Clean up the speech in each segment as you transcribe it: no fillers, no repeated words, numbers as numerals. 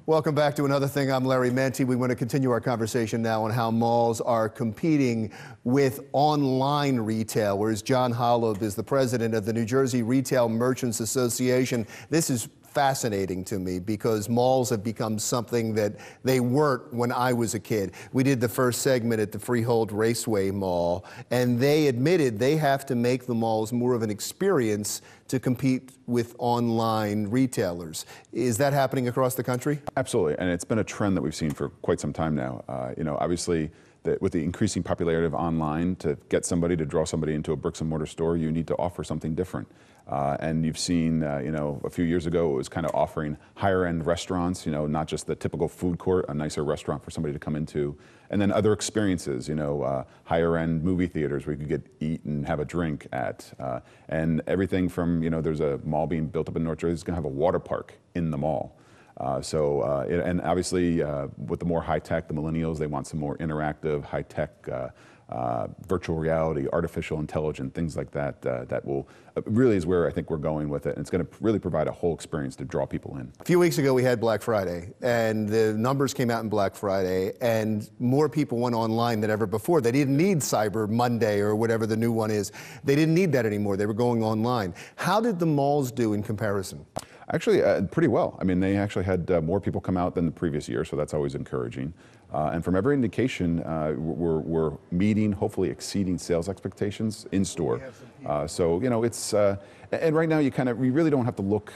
Welcome back to Another Thing. I'm Larry Menti. We want to continue our conversation now on how malls are competing with online retail, whereas John Holub is the president of the New Jersey Retail Merchants Association. This is fascinating to me because malls have become something that they weren't when I was a kid. We did the first segment at the Freehold Raceway Mall, and they admitted they have to make the malls more of an experience to compete with online retailers. Is that happening across the country? Absolutely, and it's been a trend that we've seen for quite some time now. Obviously, with the increasing popularity of online, to get somebody to draw somebody into a bricks and mortar store, you need to offer something different. And you've seen, a few years ago, it was kind of offering higher end restaurants, not just the typical food court, a nicer restaurant for somebody to come into. And then other experiences, higher end movie theaters where you could eat and have a drink at. And everything from, there's a mall being built up in North Jersey that's going to have a water park in the mall. And obviously, with the more high tech, the millennials, they want some more interactive, high tech, virtual reality, artificial intelligence, things like that. That will really is where I think we're going with it. And it's going to really provide a whole experience to draw people in. A few weeks ago, we had Black Friday, and the numbers came out in Black Friday, and more people went online than ever before. They didn't need Cyber Monday or whatever the new one is. They didn't need that anymore. They were going online. How did the malls do in comparison? Actually, pretty well. I mean, they actually had more people come out than the previous year, so that's always encouraging. And from every indication, we're meeting, hopefully exceeding sales expectations in store. It's, and right now we really don't have to look,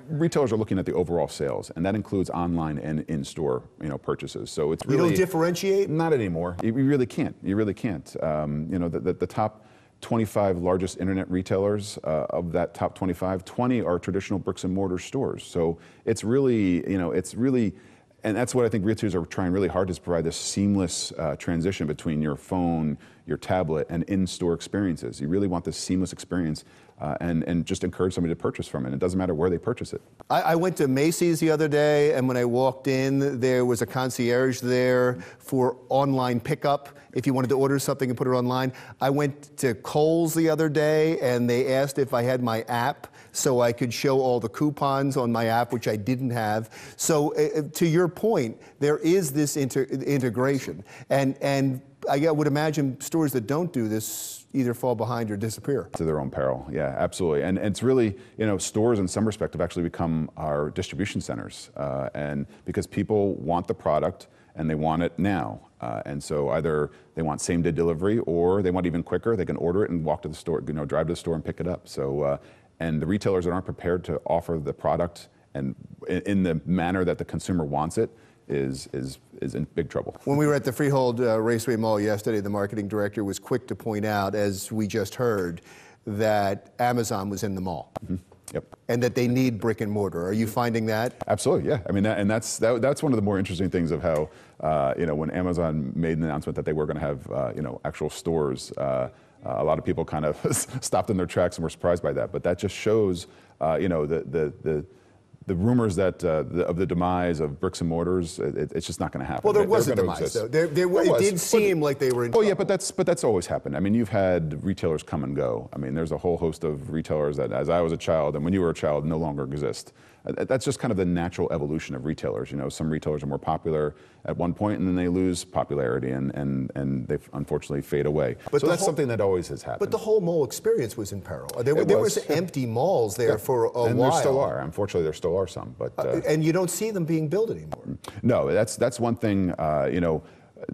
retailers are looking at the overall sales, and that includes online and in-store, purchases. So it's really— You don't differentiate? Not anymore. You really can't. You really can't. The top 25 largest internet retailers, of that top 25, 20 are traditional bricks and mortar stores. So it's really, and that's what I think retailers are trying really hard to provide this seamless transition between your phone, your tablet, and in-store experiences. You really want this seamless experience and just encourage somebody to purchase from it. It doesn't matter where they purchase it. I went to Macy's the other day, and when I walked in, there was a concierge there for online pickup if you wanted to order something and put it online. I went to Kohl's the other day, and they asked if I had my app so I could show all the coupons on my app, which I didn't have. So to your point, there is this integration. And I would imagine stores that don't do this either fall behind or disappear. To their own peril, yeah, absolutely. And it's really, stores in some respect have actually become our distribution centers. And because people want the product and they want it now. And so either they want same-day delivery or they want even quicker. They can order it and walk to the store, drive to the store and pick it up. So, and the retailers that aren't prepared to offer the product and in the manner that the consumer wants it is in big trouble. When we were at the Freehold Raceway Mall yesterday, the marketing director was quick to point out, as we just heard, that Amazon was in the mall. Mm-hmm. Yep. And that they need brick and mortar. Are you finding that? Absolutely, yeah. I mean, that's one of the more interesting things of how, when Amazon made an announcement that they were going to have, actual stores, a lot of people kind of stopped in their tracks and were surprised by that. But that just shows, the rumors that of the demise of bricks and mortars, it's just not going to happen. Well, there was a demise, though. It did seem like they were in trouble. Yeah, but that's always happened. I mean, you've had retailers come and go. I mean, there's a whole host of retailers that, as I was a child and when you were a child, no longer exist. That's just kind of the natural evolution of retailers. Some retailers are more popular at one point and then they lose popularity and they unfortunately fade away. So that's something that always has happened. But the whole mall experience was in peril. There was empty malls there for a while. And there still are. Unfortunately, there still are some. But and you don't see them being built anymore. No, that's one thing.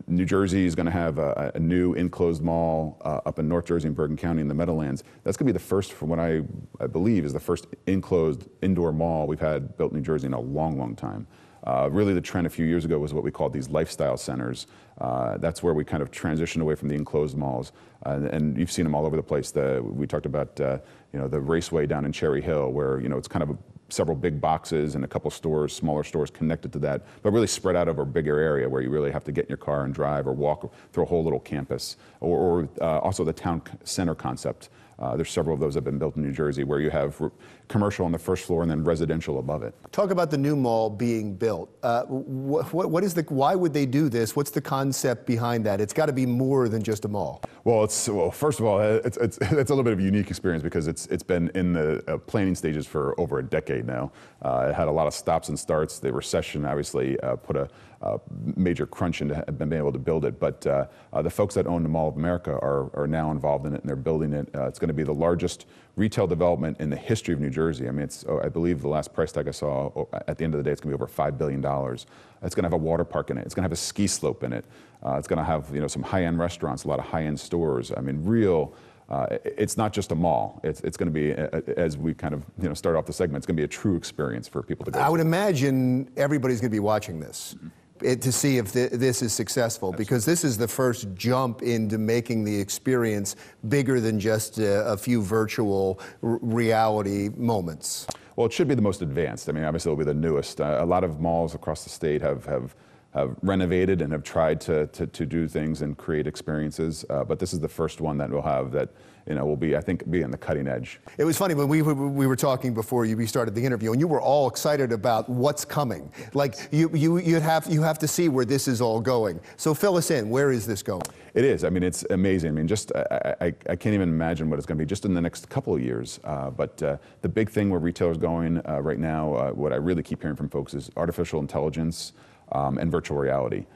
New Jersey is going to have a new enclosed mall up in North Jersey and Bergen County in the Meadowlands. That's going to be the first, from what I believe, is the first enclosed indoor mall we've had built in New Jersey in a long, long time. Really, the trend a few years ago was what we called these lifestyle centers. That's where we kind of transitioned away from the enclosed malls. And you've seen them all over the place. We talked about the Raceway down in Cherry Hill, where it's kind of several big boxes and a couple stores, smaller stores connected to that, but really spread out over a bigger area where you really have to get in your car and drive or walk through a whole little campus. Or also the town center concept There's several of those that have been built in New Jersey where you have commercial on the first floor and then residential above it. Talk about the new mall being built. Why would they do this? What's the concept behind that? It's got to be more than just a mall. Well, first of all, it's a little bit of a unique experience because it's been in the planning stages for over a decade now. It had a lot of stops and starts. The recession obviously put a major crunch into being able to build it. But the folks that own the Mall of America are now involved in it, and they're building it. It's going to be the largest retail development in the history of New Jersey. I mean, I believe the last price tag I saw at the end of the day, it's going to be over $5 billion. It's going to have a water park in it. It's going to have a ski slope in it. It's going to have some high-end restaurants, a lot of high-end stores. I mean, it's not just a mall. It's going to be, as we kind of start off the segment, it's going to be a true experience for people to go. I would imagine everybody's going to be watching this. To see if this is successful. Absolutely. Because this is the first jump into making the experience bigger than just a few virtual reality moments. Well, it should be the most advanced. I mean, obviously it'll be the newest. A lot of malls across the state have renovated and have tried to do things and create experiences, but this is the first one that will have that. Will be, I think, be on the cutting edge. It was funny when we were talking before we started the interview, and you were all excited about what's coming. Like you have to see where this is all going. So fill us in. Where is this going? It is. I mean, it's amazing. I mean, I can't even imagine what it's going to be just in the next couple of years. But the big thing where retailers going right now, what I really keep hearing from folks is artificial intelligence and virtual reality.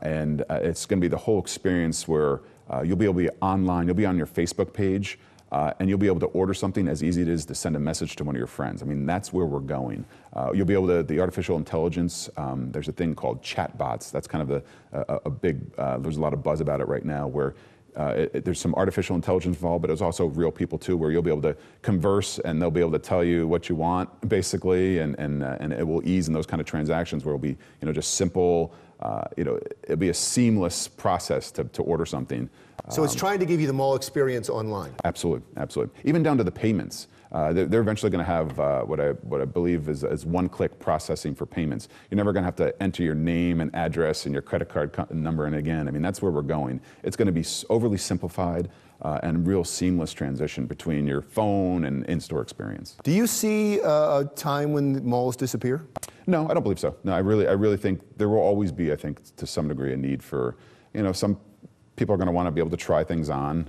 And it's going to be the whole experience where you'll be able to be online, you'll be on your Facebook page, and you'll be able to order something as easy as it is to send a message to one of your friends. I mean, that's where we're going. You'll be able to, the artificial intelligence, there's a thing called chatbots. That's kind of a big, there's a lot of buzz about it right now where there's some artificial intelligence involved, but there's also real people too, where you'll be able to converse and they'll be able to tell you what you want, basically, and it will ease in those kind of transactions where it'll be, just simple. It'll be a seamless process to order something. So it's trying to give you the mall experience online. Absolutely, absolutely. Even down to the payments. They're eventually going to have what I believe is one-click processing for payments. You're never going to have to enter your name and address and your credit card number in again. I mean, that's where we're going. It's going to be overly simplified and real seamless transition between your phone and in-store experience. Do you see a time when malls disappear? No, I don't believe so. No, I really think there will always be, I think, to some degree, a need for, some people are going to want to be able to try things on.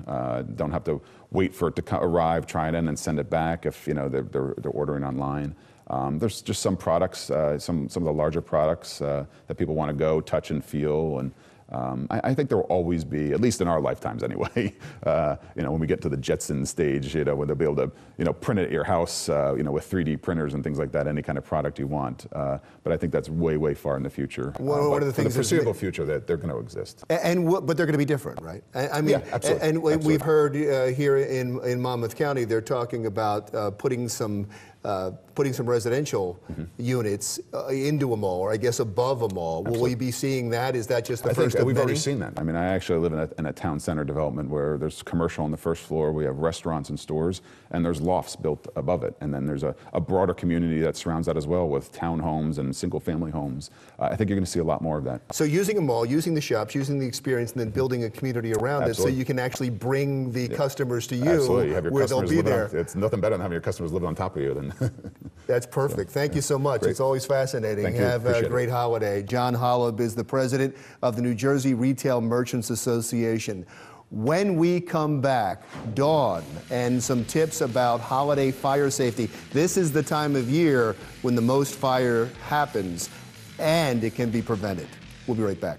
Don't have to wait for it to arrive, try it in, and send it back if they're ordering online. There's just some products, some of the larger products that people want to go touch and feel, and I think there will always be, at least in our lifetimes anyway, when we get to the Jetson stage, when they'll be able to, print it at your house, with 3D printers and things like that, any kind of product you want. But I think that's way, way far in the future. One of the things for the foreseeable future that they're going to exist. But they're going to be different, right? I mean, yeah, absolutely. And absolutely. We've heard here in Monmouth County, they're talking about putting some residential units into a mall, or I guess above a mall. Absolutely. Will we be seeing that? Is that just the first of we've many? already seen that. I mean, I actually live in a town center development where there's commercial on the first floor, we have restaurants and stores, and there's lofts built above it. And then there's a broader community that surrounds that as well with townhomes and single-family homes. I think you're going to see a lot more of that. So using a mall, using the shops, using the experience, and then building a community around it so you can actually bring the customers to you, you have your where they'll be there. It's nothing better than having your customers live on top of you than... That's perfect. Thank you so much. Great. It's always fascinating. Thank you. Have a Appreciate great holiday. John Holub is the president of the New Jersey Retail Merchants Association. When we come back, Dawn and some tips about holiday fire safety. This is the time of year when the most fire happens, and it can be prevented. We'll be right back.